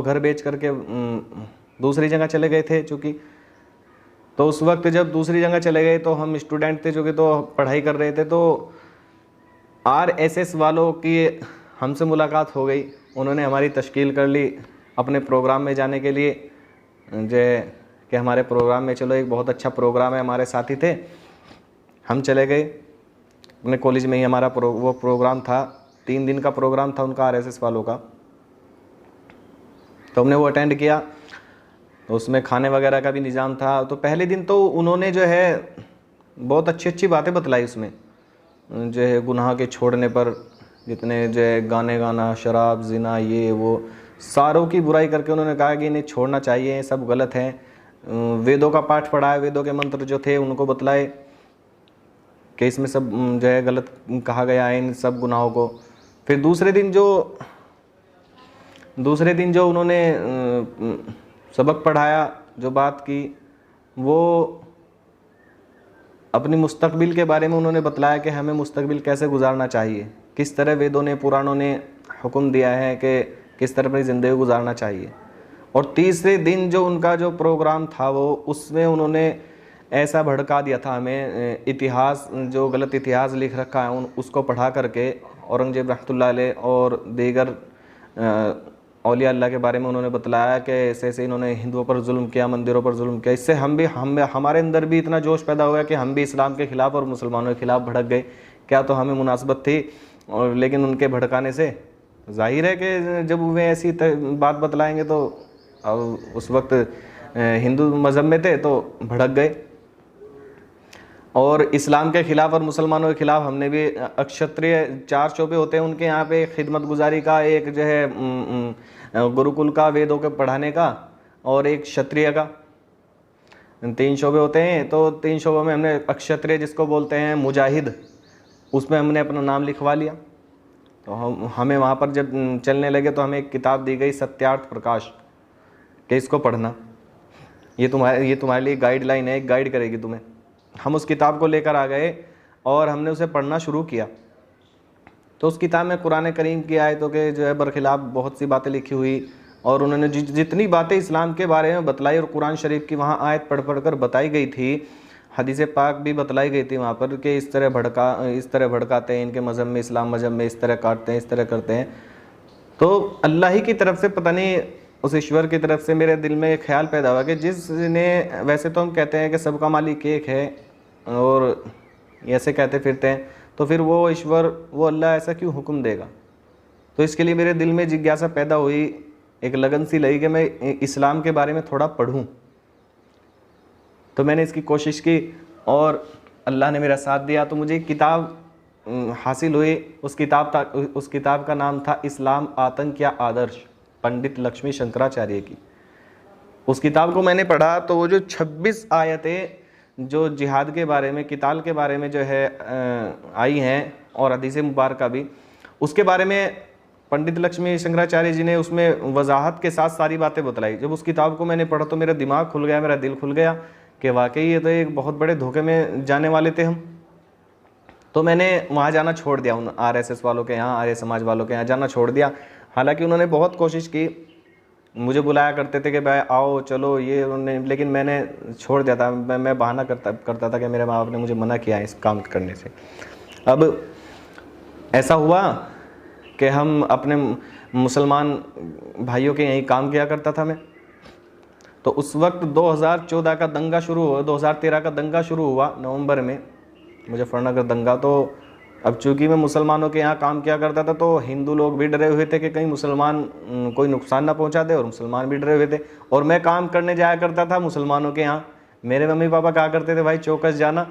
वो घर बेच करके दूसरी जगह चले गए थे चूँकि। तो उस वक्त जब दूसरी जगह चले गए तो हम स्टूडेंट थे चूँकि, तो पढ़ाई कर रहे थे। तो RSS वालों की हमसे मुलाकात हो गई, उन्होंने हमारी तश्कील कर ली अपने प्रोग्राम में जाने के लिए, जो कि हमारे प्रोग्राम में चलो एक बहुत अच्छा प्रोग्राम है, हमारे साथी थे, हम चले गए। अपने कॉलेज में ही हमारा वो प्रोग्राम था, 3 दिन का प्रोग्राम था उनका RSS वालों का। तो हमने वो अटेंड किया, तो उसमें खाने वगैरह का भी निज़ाम था। तो पहले दिन तो उन्होंने जो है बहुत अच्छी अच्छी बातें बतलाई उसमें, जो है गुनाह के छोड़ने पर, जितने जो है गाने गाना, शराब, जिना, ये वो सारों की बुराई करके उन्होंने कहा कि इन्हें छोड़ना चाहिए, ये सब गलत है। वेदों का पाठ पढ़ाया, वेदों के मंत्र जो थे उनको बतलाए कि इसमें सब जो है गलत कहा गया है, इन सब गुनाहों को। फिर दूसरे दिन जो उन्होंने सबक पढ़ाया, जो बात की, वो अपनी मुस्तकबिल के बारे में उन्होंने बतलाया कि हमें मुस्तकबिल कैसे गुजारना चाहिए, किस तरह वेदों ने, पुराणों ने हुक्म दिया है कि किस तरह अपनी ज़िंदगी गुजारना चाहिए। और तीसरे दिन जो उनका जो प्रोग्राम था वो, उसमें उन्होंने ऐसा भड़का दिया था हमें, इतिहास जो गलत इतिहास लिख रखा है उसको पढ़ा करके औरंगजेब रहमतुल्लाह अलैह और दीगर औलिया अल्लाह के बारे में उन्होंने बतलाया कि ऐसे ऐसे इन्होंने हिंदुओं पर जुल्म किया, मंदिरों पर जुल्म किया। इससे हमारे अंदर भी इतना जोश पैदा हो गया कि हम भी इस्लाम के ख़िलाफ़ और मुसलमानों के ख़िलाफ़ भड़क गए। क्या तो हमें मुनासबत थी, और लेकिन उनके भड़काने से जाहिर है कि जब वे ऐसी बात बतलाएंगे तो उस वक्त हिंदू मज़हब में थे तो भड़क गए। और इस्लाम के ख़िलाफ़ और मुसलमानों के ख़िलाफ़ हमने भी अक्षत्रिय 4 शोबे होते हैं उनके यहाँ पे, खिदमत गुजारी का, एक जो है गुरुकुल का, वेदों के पढ़ाने का, और एक क्षत्रिय का, 3 शोबे होते हैं। तो 3 शोबों में हमने अक्षत्रिय, जिसको बोलते हैं मुजाहिद, उसमें हमने अपना नाम लिखवा लिया। तो हमें वहाँ पर जब चलने लगे तो हमें एक किताब दी गई, सत्यार्थ प्रकाश, कि इसको पढ़ना, ये तुम्हारे लिए गाइडलाइन है, एक गाइड करेगी तुम्हें। हम उस किताब को लेकर आ गए और हमने उसे पढ़ना शुरू किया। तो उस किताब में कुरान करीम की आयतों के जो है बरखिलाफ़ बहुत सी बातें लिखी हुई, और उन्होंने जितनी बातें इस्लाम के बारे में बतलाई, और कुरान शरीफ की वहाँ आयत पढ़ कर बताई गई थी, हदीस पाक भी बतलाई गई थी वहाँ पर कि इस तरह भड़काते हैं, इनके मज़हब में, इस्लाम मज़हब में इस तरह काटते हैं, इस तरह करते हैं। तो अल्लाह ही की तरफ से, पता नहीं उस ईश्वर की तरफ से मेरे दिल में एक ख्याल पैदा हुआ कि जिसने, वैसे तो हम कहते हैं कि सबका मालिक एक है और ऐसे कहते फिरते हैं, तो फिर वो ईश्वर, वो अल्लाह ऐसा क्यों हुक्म देगा। तो इसके लिए मेरे दिल में जिज्ञासा पैदा हुई, एक लगन सी लगी कि मैं इस्लाम के बारे में थोड़ा पढ़ूं। तो मैंने इसकी कोशिश की और अल्लाह ने मेरा साथ दिया। तो मुझे एक किताब हासिल हुई, उस किताब का नाम था इस्लाम आतंक या आदर्श, पंडित लक्ष्मी शंकराचार्य की। उस किताब को मैंने पढ़ा तो वो जो 26 आयतें जो जिहाद के बारे में, किताल के बारे में जो है आई हैं, और हदीस मुबारक भी, उसके बारे में पंडित लक्ष्मी शंकराचार्य जी ने उसमें वजाहत के साथ सारी बातें बतलाई। जब उस किताब को मैंने पढ़ा तो मेरा दिमाग खुल गया, मेरा दिल खुल गया कि वाकई ये तो एक बहुत बड़े धोखे में जाने वाले थे हम। तो मैंने वहाँ जाना छोड़ दिया, उन RSS वालों के यहाँ, आर्य समाज वालों के यहाँ जाना छोड़ दिया। हालांकि उन्होंने बहुत कोशिश की, मुझे बुलाया करते थे कि भाई आओ चलो ये, उन्होंने, लेकिन मैंने छोड़ दिया था। मैं बहाना करता था कि मेरे माँ बाप ने मुझे मना किया है इस काम करने से। अब ऐसा हुआ कि हम अपने मुसलमान भाइयों के यहीं काम किया करता था मैं। तो उस वक्त 2014 का दंगा शुरू हुआ, 2013 का दंगा शुरू हुआ नवंबर में, मुजफ्फरनगर दंगा। तो अब चूँकि मैं मुसलमानों के यहाँ काम किया करता था तो हिंदू लोग भी डरे हुए थे कि कहीं मुसलमान कोई नुकसान ना पहुँचा दे, और मुसलमान भी डरे हुए थे। और मैं काम करने जाया करता था मुसलमानों के यहाँ, मेरे मम्मी पापा कहा करते थे भाई चौकस जाना,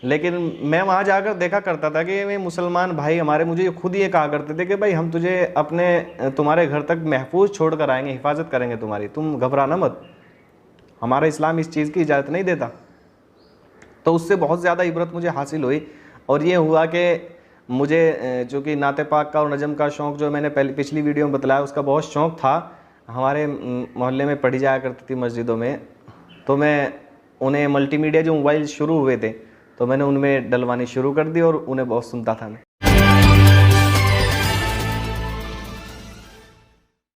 लेकिन मैं वहाँ जाकर देखा करता था कि वे मुसलमान भाई हमारे मुझे खुद ये कहा करते थे कि भाई हम तुझे तुम्हारे घर तक महफूज छोड़ कर आएंगे, हिफाजत करेंगे तुम्हारी, तुम घबराना मत, हमारा इस्लाम इस चीज़ की इजाज़त नहीं देता। तो उससे बहुत ज़्यादा इबरत मुझे हासिल हुई। और ये हुआ कि मुझे चूँकि नाते पाक का और नजम का शौक़, जो मैंने पिछली वीडियो में बतलाया, उसका बहुत शौक़ था। हमारे मोहल्ले में पढ़ी जाया करती थी मस्जिदों में, तो मैं उन्हें मल्टीमीडिया जो मोबाइल शुरू हुए थे तो मैंने उनमें डलवानी शुरू कर दी और उन्हें बहुत सुनता था मैं।